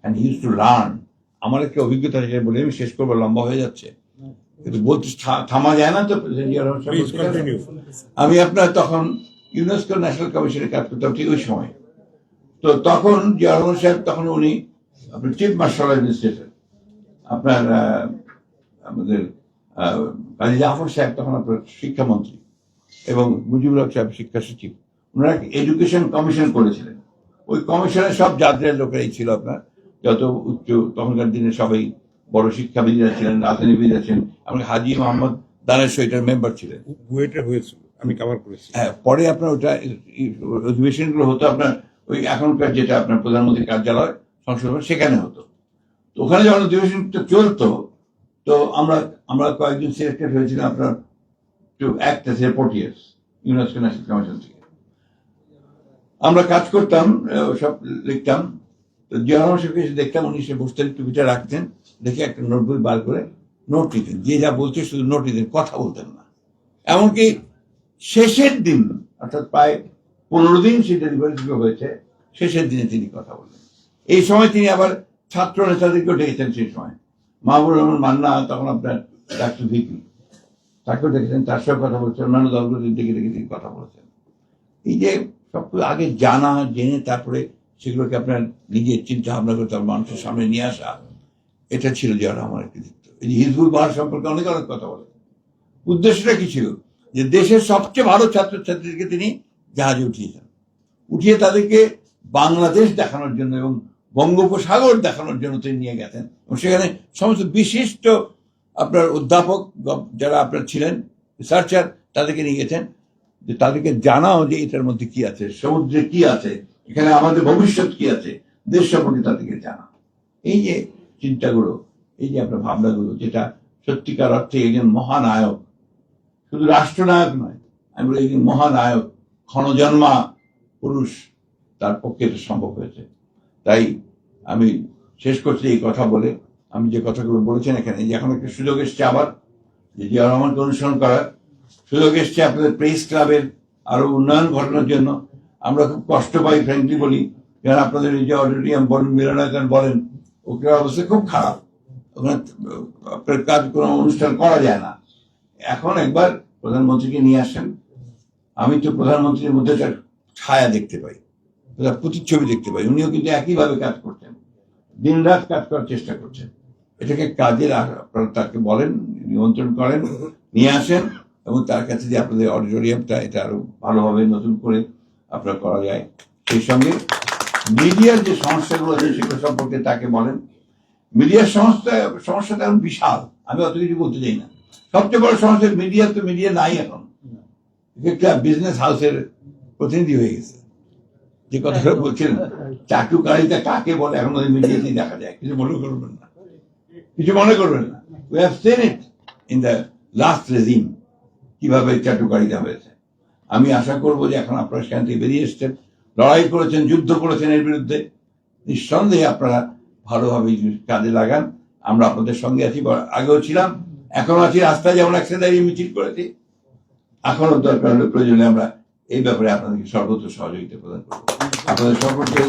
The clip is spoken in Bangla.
And he use to learn. আমার একটা অভিজ্ঞতা আছে বলে আমি শেষ করবো, লম্বা হয়ে যাচ্ছে, কিন্তু বলতে থামা যায় না তো। আমি আপনার তখন ইউনেস্কো ন্যাশনাল কমিশনে কাজ করতাম ঠিক ওই সময়। তো তখন জিয়া রহমান সাহেব, তখন উনি আপনার চিফ মার্শাল অ্যাডমিনিস্ট্রেটর, আপনার আমাদের কাজী জাফর সাহেব তখন আপনার শিক্ষামন্ত্রী, এবং মুজিবুর রহমান সাহেব শিক্ষা সচিব। ওনারা এডুকেশন কমিশন করেছিলেন। ওই কমিশনের সব জাতীয় লোকেরাই ছিল আপনার, যত উচ্চ তখনকার দিনে সবাই বড় শিক্ষাবিদরা ছিলেন, রাজনীতিবিদরা ছিলেন। এমনকি হাজি মোহাম্মদ দানেশ এটার মেম্বার ছিলেন। হয়েছিল, আমি কভার করেছি। হ্যাঁ, পরে আপনার ওটা অধিবেশনগুলো হতো আপনার ওই এখনকার যেটা আপনার প্রধানমন্ত্রীর কার্যালয় সংসদ ভবন, সেখানে হতো। তো ওখানে যখন অধিবেশনটা চলতো, তো আমরা কয়েকজন সিলেক্টেড হয়েছিলাম আপনার to act as reporters UNESCO national commission থেকে। আমরা কাজ করতাম, সব লিখতাম। তো জিয়া রহমান সাহেবকে এসে দেখতাম, উনি সে বসতেন, টুপিটা রাখতেন, দেখে একটা নোটবুক বার করে নোট নিতেন, যে যা বলছে শুধু নোট নিতেন, কথা বলতেন না। এমনকি শেষের দিন, অর্থাৎ প্রায় 15 দিন সেটা রিভার্সিটি হয়েছে, শেষের দিনে তিনি কথা বললেন। এই সময় তিনি আবার ছাত্র নেতাদেরকেও ডেকেছেন। সেই সময় মাহবুবুর রহমান মান্না, তখন আপনার ডাক্তার ভিপি, তাকেও ডেকেছেন, তার সঙ্গে কথা বলছেন, অন্যান্য দলগুলো ডেকে ডেকে তিনি কথা বলেছেন। এই যে সবকিছু আগে জানা, জেনে তারপরে সেগুলোকে আপনার নিজের চিন্তা ভাবনা করে তার মানুষের সামনে নিয়ে আসা, এটা ছিল জিয়া রহমানের কৃতিত্ব। এই যে হিজবুল বাহার সম্পর্কে অনেক অনেক কথা বলে। উদ্দেশ্যটা কি ছিল? যে দেশের সবচেয়ে ভালো ছাত্রছাত্রীদেরকে তিনি জাহাজে উঠিয়েছেন, উঠিয়ে তাদেরকে বাংলাদেশ দেখানোর জন্য এবং বঙ্গোপসাগর দেখানোর জন্য তিনি নিয়ে গেছেন। এবং সেখানে সমস্ত বিশিষ্ট আপনার অধ্যাপক যারা আপনার ছিলেন, রিসার্চার, তাদেরকে নিয়ে গেছেন, যে তাদেরকে জানাও যে এটার মধ্যে কি আছে, সমুদ্রে কি আছে, এখানে আমাদের ভবিষ্যৎ কি আছে, দেশ সম্পর্কে তাদেরকে জানা। এই যে চিন্তাগুলো, এই যে আপনার ভাবনাগুলো, যেটা সত্যিকার অর্থে একজন মহানায়ক, শুধু রাষ্ট্রনায়ক নয়, আমি বলি একজন মহানায়ক, ক্ষণজন্মা পুরুষ, তার পক্ষে এটা সম্ভব হয়েছে। তাই আমি শেষ করছি এই কথা বলে, আমি যে কথাগুলো বলেছেন এখানে, যে এখন একটা সুযোগ এসছে আবার যে জিয়া রহমানকে অনুসরণ করার সুযোগ এসছে আপনাদের প্রেস ক্লাবের আরো উন্নয়ন ঘটানোর জন্য। আমরা খুব কষ্ট পাই, ফ্র্যাঙ্কলি বলি, কারণ আপনাদের এই যে অডিটোরিয়াম বলেন, মিলনায়তন বলেন, ওখানে অবস্থা খুব খারাপ। ওখানে আপনার কাজ কোনো অনুষ্ঠান করা যায় না। এখন একবার প্রধানমন্ত্রীকে নিয়ে আসেন, আমি তো প্রধানমন্ত্রীর মধ্যে তার ছায়া দেখতে পাই, তার প্রতিচ্ছবি দেখতে পাই। উনিও কিন্তু একইভাবে কাজ করছেন, দিন রাত কাজ করার চেষ্টা করছেন। এটাকে কাজে আপনারা তাকে বলেন, নিমন্ত্রণ করেন, নিয়ে আসেন, এবং তার কাছে যে আপনাদের অডিটোরিয়ামটা এটা আরো ভালোভাবে নতুন করে আপনার করা যায়। সেই সঙ্গে মিডিয়ার যে সমস্যাগুলো আছে সেগুলো সম্পর্কে তাকে বলেন। মিডিয়ার সমস্যাটা এখন বিশাল, আমি অত কিছু বলতে চাই না। সবচেয়ে বড় সমস্যা মিডিয়া, তো মিডিয়া নাই এখন, একটা বিজনেস হাউসের প্রতিনিধি হয়ে গেছে। যে কথাটা বলছিলেন চাটুকারিতা কাকে বলে এখন ওই মিডিয়াতেই দেখা যায়। কিছু মনে করবেন না, কিছু মনে করবেন না। We have seen it in the last regime, কিভাবে চাটুকারিতা হয়েছে। আমি আশা করবো যে এখন আপনারা সেখান থেকে বেরিয়ে এসছেন, লড়াই করেছেন, যুদ্ধ করেছেন এর বিরুদ্ধে। নিঃসন্দেহে আপনারা ভালোভাবে কাজে লাগান। আমরা আপনাদের সঙ্গে আছি, আগেও ছিলাম, এখনো আছি। রাস্তায় যেমন একসাথে দাঁড়িয়ে মিছিল করেছি, এখনো দরকার হলে প্রয়োজনে আমরা এই ব্যাপারে আপনাদেরকে সর্বোচ্চ সহযোগিতা প্রদান করবো। আপনাদের সকলকে